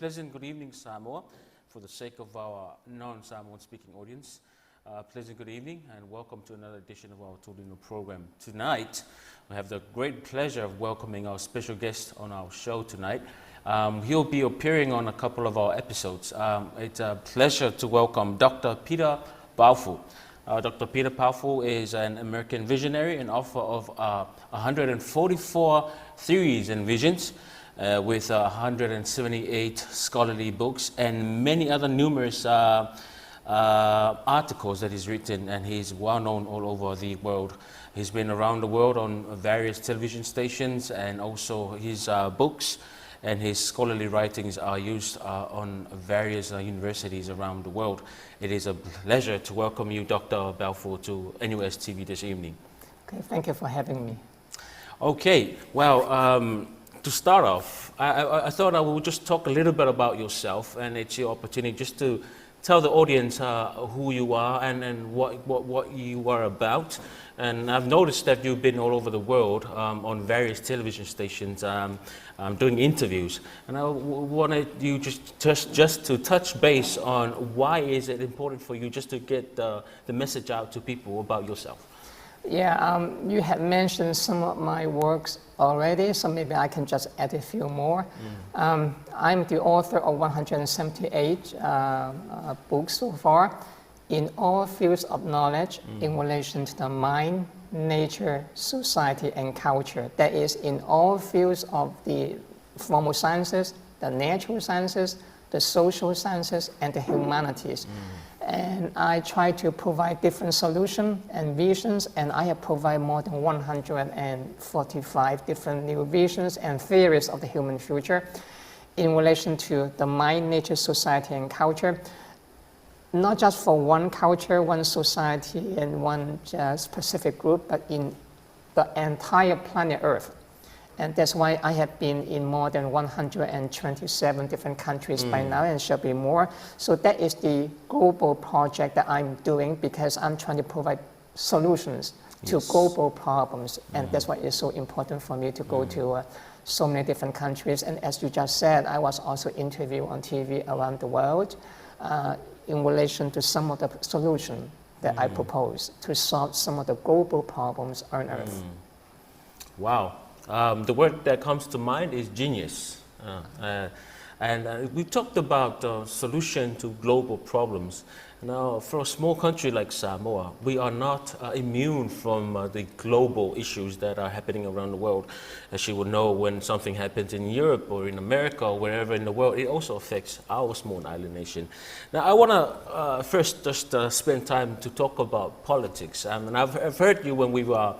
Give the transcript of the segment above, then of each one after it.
pleasant good evening, Samoa, for the sake of our non-Samoan speaking audience. Pleasant good evening and welcome to another edition of our Tulino program. Tonight, we have the great pleasure of welcoming our special guest on our show tonight. He'll be appearing on a couple of our episodes. It's a pleasure to welcome Dr. Peter Baofu. Dr. Peter Baofu is an American visionary and author of 144 theories and visions with 178 scholarly books and many other numerous articles that he's written, and he's well known all over the world. He's been around the world on various television stations, and also his books and his scholarly writings are used on various universities around the world. It is a pleasure to welcome you, Dr. Baofu, to NUS TV this evening. Okay, thank you for having me. Okay, well, to start off, I thought I would just talk a little bit about yourself, and it's your opportunity just to tell the audience who you are and what you are about. And I've noticed that you've been all over the world on various television stations doing interviews. And I wanted you just to touch base on why is it important for you just to get the message out to people about yourself. Yeah, you had mentioned some of my works already, so maybe I can just add a few more. I'm the author of 178 books so far in all fields of knowledge in relation to the mind, nature, society, and culture. That is, in all fields of the formal sciences, the natural sciences, the social sciences, and the humanities. And I try to provide different solutions and visions, and I have provided more than 145 different new visions and theories of the human future in relation to the mind, nature, society, and culture. Not just for one culture, one society, and one specific group, but in the entire planet Earth. And that's why I have been in more than 127 different countries by now, and shall be more. So that is the global project that I'm doing, because I'm trying to provide solutions to global problems. And that's why it's so important for me to go to so many different countries. And as you just said, I was also interviewed on TV around the world in relation to some of the solutions that I propose to solve some of the global problems on Earth. Wow. The word that comes to mind is genius. We talked about solution to global problems. Now, for a small country like Samoa, we are not immune from the global issues that are happening around the world. As you will know, when something happens in Europe or in America or wherever in the world, it also affects our small island nation. Now, I want to first just spend time to talk about politics. And I've heard you when we were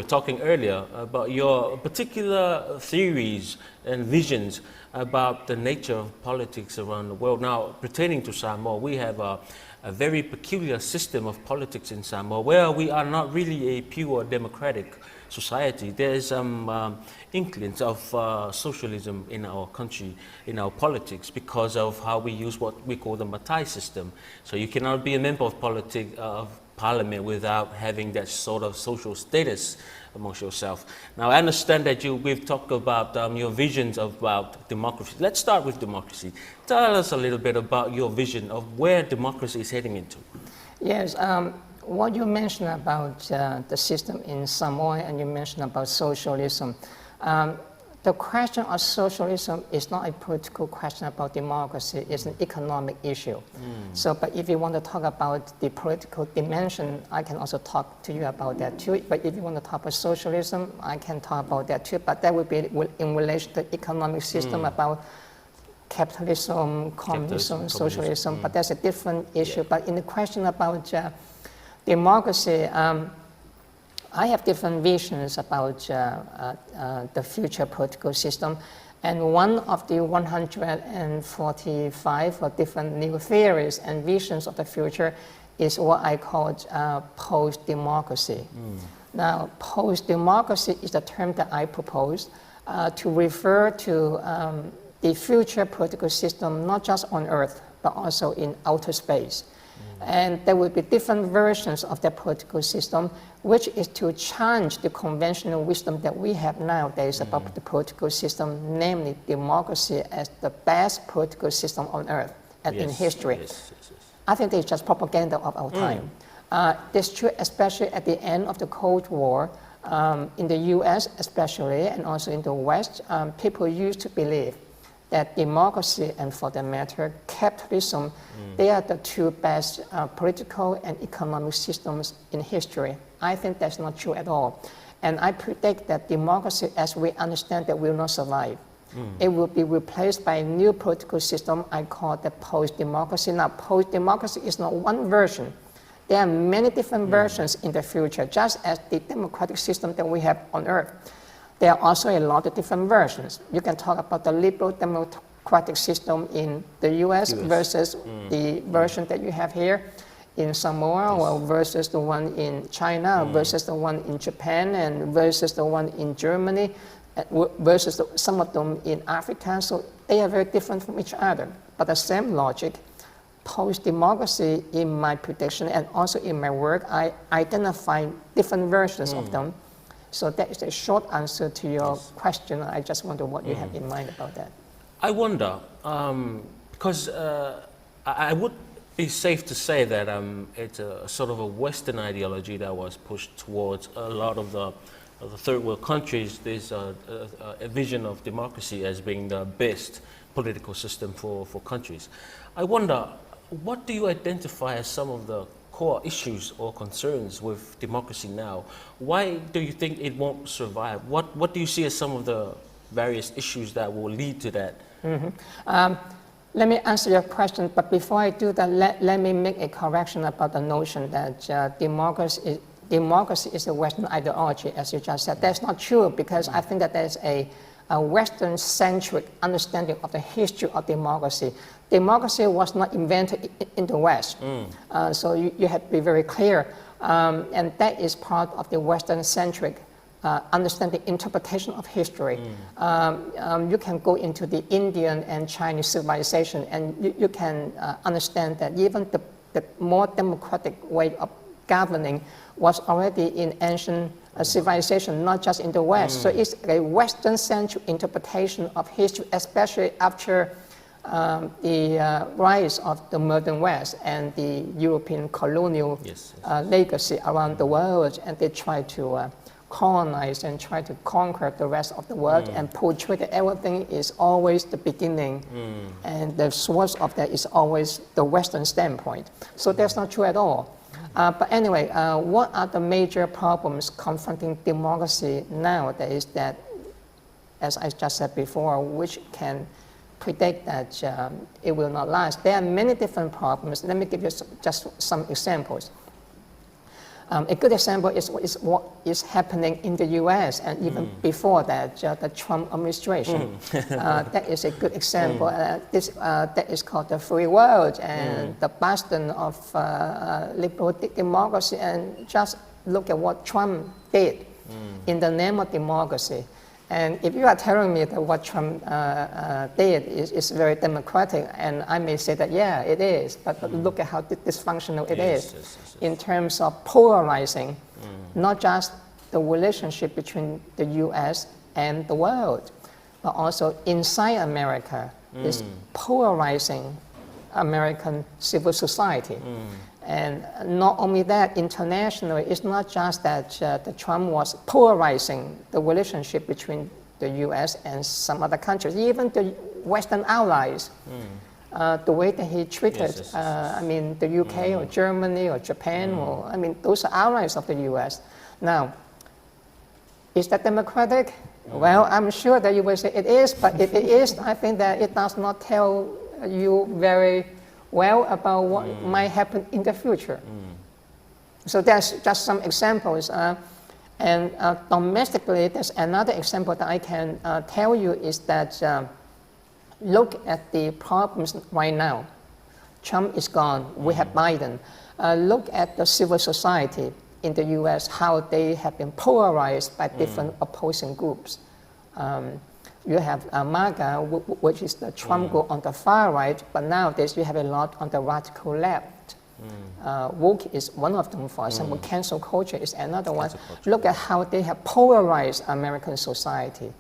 talking earlier about your particular theories and visions about the nature of politics around the world. Now, pertaining to Samoa, we have a very peculiar system of politics in Samoa, where we are not really a pure democratic society. There's some inklings of socialism in our country, in our politics, because of how we use what we call the Matai system. So you cannot be a member of parliament without having that sort of social status amongst yourself. Now, I understand that we've talked about your visions about democracy. Let's start with democracy. Tell us a little bit about your vision of where democracy is heading into. Yes, what you mentioned about the system in Samoa, and you mentioned about socialism. The question of socialism is not a political question about democracy, it's an economic issue. So, but if you want to talk about the political dimension, I can also talk to you about that too. But if you want to talk about socialism, I can talk about that too. But that would be in relation to the economic system about capitalism, communism, socialism, but that's a different issue. But in the question about democracy, I have different visions about the future political system, and one of the 145 different new theories and visions of the future is what I call post-democracy. Now, post-democracy is the term that I propose to refer to the future political system, not just on Earth, but also in outer space. And there will be different versions of that political system, which is to challenge the conventional wisdom that we have nowadays about the political system, namely democracy as the best political system on earth and in history. I think it's just propaganda of our time. This is true especially at the end of the Cold War, in the US especially, and also in the West. People used to believe that democracy and, for that matter, capitalism, they are the two best political and economic systems in history. I think that's not true at all. And I predict that democracy, as we understand it, will not survive. It will be replaced by a new political system I call the post-democracy. Now, post-democracy is not one version. There are many different versions in the future, just as the democratic system that we have on earth. There are also a lot of different versions. You can talk about the liberal democratic system in the US versus the version that you have here in Samoa, or versus the one in China, versus the one in Japan, and versus the one in Germany, versus some of them in Africa. So they are very different from each other. But the same logic, post-democracy, in my prediction and also in my work, I identify different versions of them. So that is a short answer to your question. I just wonder what you have in mind about that. I wonder, because I would be safe to say that it's a sort of a Western ideology that was pushed towards a lot of the third world countries. There's a vision of democracy as being the best political system for countries. I wonder, what do you identify as some of the core issues or concerns with democracy now? Why do you think it won't survive? What do you see as some of the various issues that will lead to that? Let me answer your question, but before I do that, let me make a correction about the notion that democracy is a Western ideology, as you just said. That's not true, because I think that there's a Western-centric understanding of the history of democracy. Democracy was not invented in the West, so you have to be very clear. And that is part of the Western-centric understanding, interpretation of history. You can go into the Indian and Chinese civilization, and you can understand that even the more democratic way of governing was already in ancient civilization, not just in the West. So it's a Western-centric interpretation of history, especially after the rise of the modern West and the European colonial legacy around the world, and they try to colonize and try to conquer the rest of the world and portray that everything is always the beginning, and the source of that is always the Western standpoint. So that's not true at all. But anyway, what are the major problems confronting democracy nowadays that, as I just said before, which can predict that it will not last? There are many different problems. Let me give you just some examples. A good example is what is happening in the US, and even before that, the Trump administration. That is a good example. That is called the free world and the bastion of liberal democracy. And just look at what Trump did in the name of democracy. And if you are telling me that what Trump did is very democratic, and I may say that, yeah, it is, but look at how dysfunctional it is in terms of polarizing not just the relationship between the US and the world, but also inside America, is polarizing American civil society. And not only that, internationally, it's not just that the Trump was polarizing the relationship between the US and some other countries, even the Western allies. The way that he treated, I mean, the UK or Germany or Japan, or, I mean, those are allies of the US. Now, is that democratic? Well, I'm sure that you will say it is, but if it is, I think that it does not tell you very well about what might happen in the future. So that's just some examples. And domestically, there's another example that I can tell you is that look at the problems right now. Trump is gone, we have Biden. Look at the civil society in the US, how they have been polarized by different opposing groups. You have MAGA, which is the Trump group on the far right, but nowadays you have a lot on the radical left. Woke is one of them, for example. Cancel culture is another one. Look at how they have polarized American society.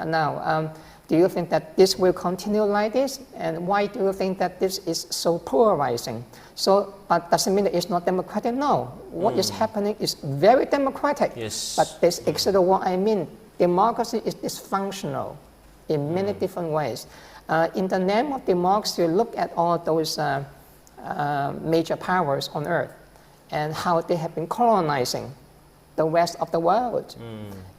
Now, do you think that this will continue like this? And why do you think that this is so polarizing? So, but doesn't mean that it's not democratic? No. What is happening is very democratic. Yes. But this is exactly what I mean. Democracy is dysfunctional in many different ways. In the name of democracy, look at all those major powers on earth and how they have been colonizing the rest of the world.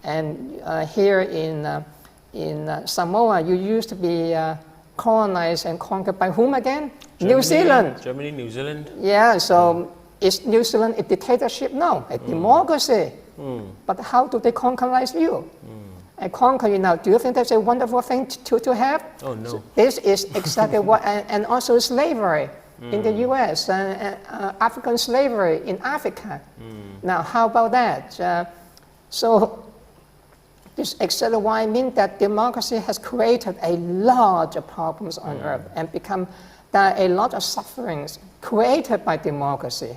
And here in Samoa, you used to be colonized and conquered by whom again? Germany, New Zealand. Germany, New Zealand. Yeah, so is New Zealand a dictatorship? No, a democracy. But how do they colonize you? And conquer you now. Do you think that's a wonderful thing to have? Oh, no. So this is exactly what, and also slavery in the US, and African slavery in Africa. Now, how about that? So this is exactly why I mean that democracy has created a lot of problems on earth and become there are a lot of sufferings created by democracy.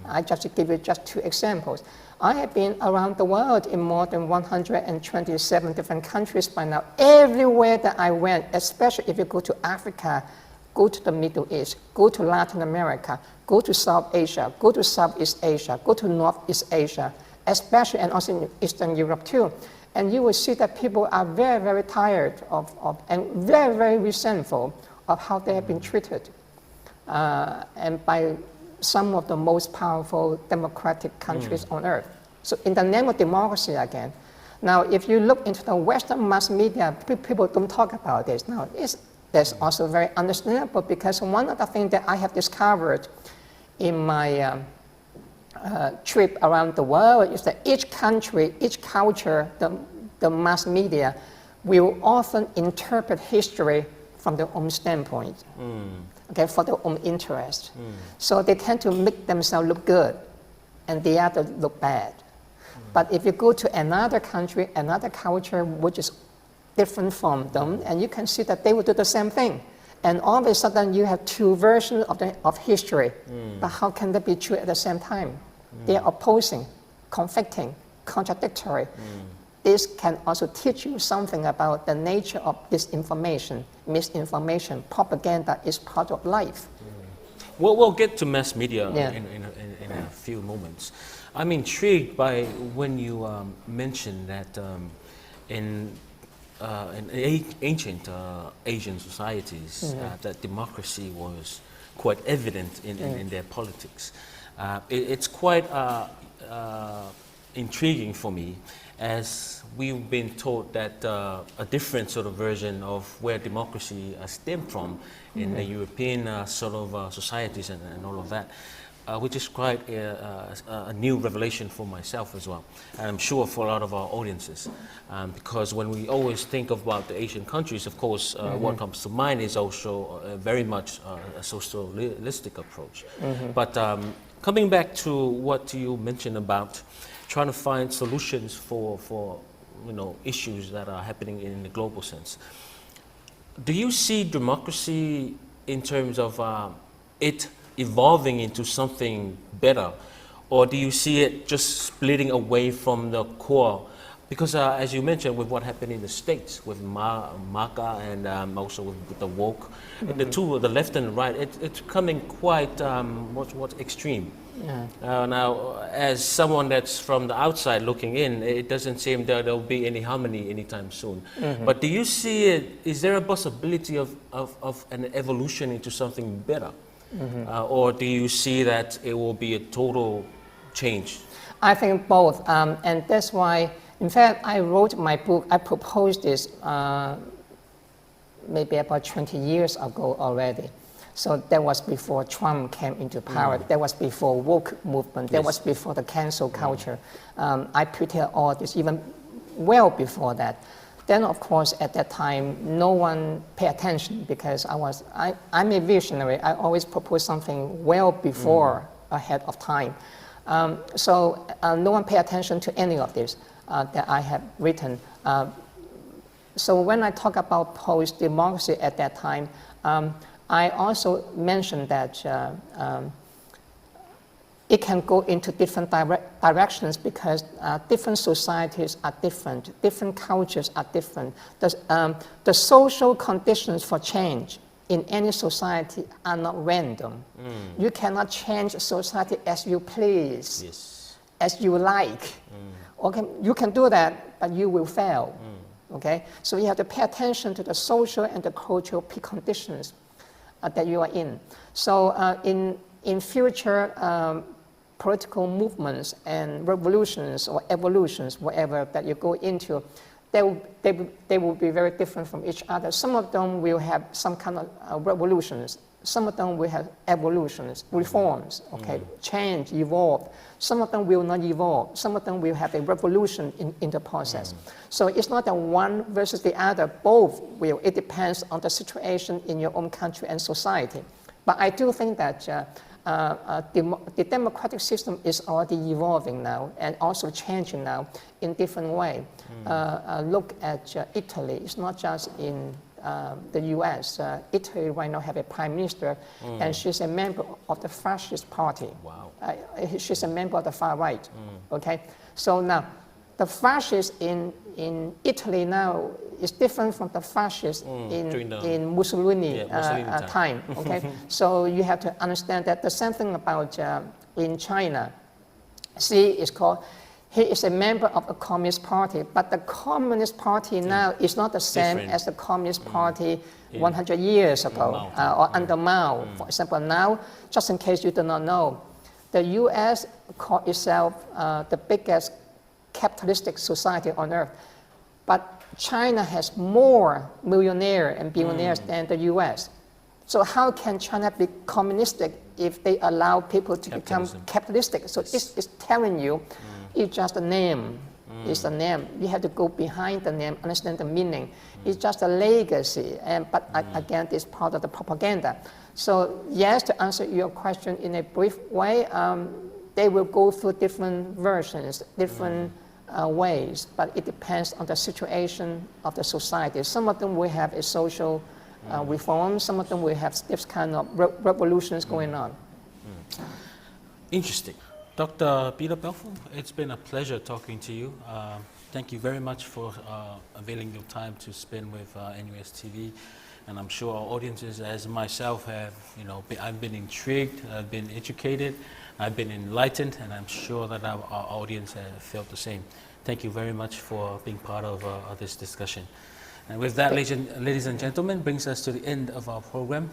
I just give you just 2 examples. I have been around the world in more than 127 different countries by now. Everywhere that I went, especially if you go to Africa, go to the Middle East, go to Latin America, go to South Asia, go to Southeast Asia, go to Northeast Asia, especially and also in Eastern Europe too. And you will see that people are very, very tired of and very, very resentful of how they have been treated. And by some of the most powerful democratic countries on earth. So in the name of democracy again. Now, if you look into the Western mass media, people don't talk about this. Now, that's also very understandable because one of the things that I have discovered in my trip around the world is that each country, each culture, the mass media will often interpret history from their own standpoint. Okay, for their own interest. So they tend to make themselves look good and the other look bad. But if you go to another country, another culture which is different from them, and you can see that they will do the same thing. And all of a sudden you have 2 versions of history. But how can they be true at the same time? They are opposing, conflicting, contradictory. This can also teach you something about the nature of disinformation, misinformation, propaganda is part of life. We'll get to mass media in a few moments. I'm intrigued by when you mentioned that in ancient Asian societies that democracy was quite evident in their politics. It's quite intriguing for me, as we've been taught that a different sort of version of where democracy stemmed from in the European sort of societies and all of that, which is quite a new revelation for myself as well, and I'm sure for a lot of our audiences, because when we always think about the Asian countries, of course, what comes to mind is also very much a socialistic approach. But coming back to what you mentioned about trying to find solutions for issues that are happening in the global sense. Do you see democracy in terms of it evolving into something better, or do you see it just splitting away from the core? Because as you mentioned, with what happened in the States with MAGA and also with the woke, the two, the left and the right, it's becoming quite what's extreme. Now, as someone that's from the outside looking in, it doesn't seem that there'll be any harmony anytime soon. But do you see it, is there a possibility of an evolution into something better? Or do you see that it will be a total change? I think both, and that's why, in fact, I wrote my book, I proposed this maybe about 20 years ago already. So that was before Trump came into power. That was before woke movement. That was before the cancel culture. I prepared all this even well before that. Then, of course, at that time, no one paid attention because I'm a visionary. I always propose something well before, ahead of time. So no one paid attention to any of this that I have written. So when I talk about post-democracy at that time, I also mentioned that it can go into different directions because different societies are different cultures are different. The social conditions for change in any society are not random. You cannot change a society as you please, Yes. as you like. Okay, you can do that, but you will fail. Okay, so you have to pay attention to the social and the cultural preconditions that you are in. So in future political movements and revolutions or evolutions, whatever that you go into, they will be very different from each other. Some of them will have some kind of revolutions. Some of them will have evolutions, reforms, okay, change, evolve. Some of them will not evolve. Some of them will have a revolution in the process. So it's not a one versus the other. Both will. It depends on the situation in your own country and society. But I do think that the democratic system is already evolving now and also changing now in different way. Look at Italy. It's not just in the US. Italy right now have a prime minister, and she's a member of the fascist party. Wow. She's a member of the far right. Okay, so now the fascists in Italy now is different from the fascists in Mussolini, time. Okay, so you have to understand that the same thing about in China. Xi is called. He is a member of a Communist Party, but the Communist Party now is not the same as the Communist Party 100 years ago or under Mao. For example, now, just in case you do not know, the US called itself the biggest capitalistic society on earth, but China has more millionaires and billionaires than the US. So how can China be communistic if they allow people to become capitalistic? So it's telling you, it's just a name. It's a name. You have to go behind the name, understand the meaning. It's just a legacy, but again, it's part of the propaganda. So yes, to answer your question in a brief way, they will go through different versions, different ways, but it depends on the situation of the society. Some of them will have a social reform, some of them will have this kind of revolutions going on. Interesting. Dr. Peter Baofu, it's been a pleasure talking to you. Thank you very much for availing your time to spend with NUS TV. And I'm sure our audiences, as myself, have, I've been intrigued, I've been educated, I've been enlightened, and I'm sure that our audience have felt the same. Thank you very much for being part of this discussion. And with that, ladies and gentlemen, brings us to the end of our program.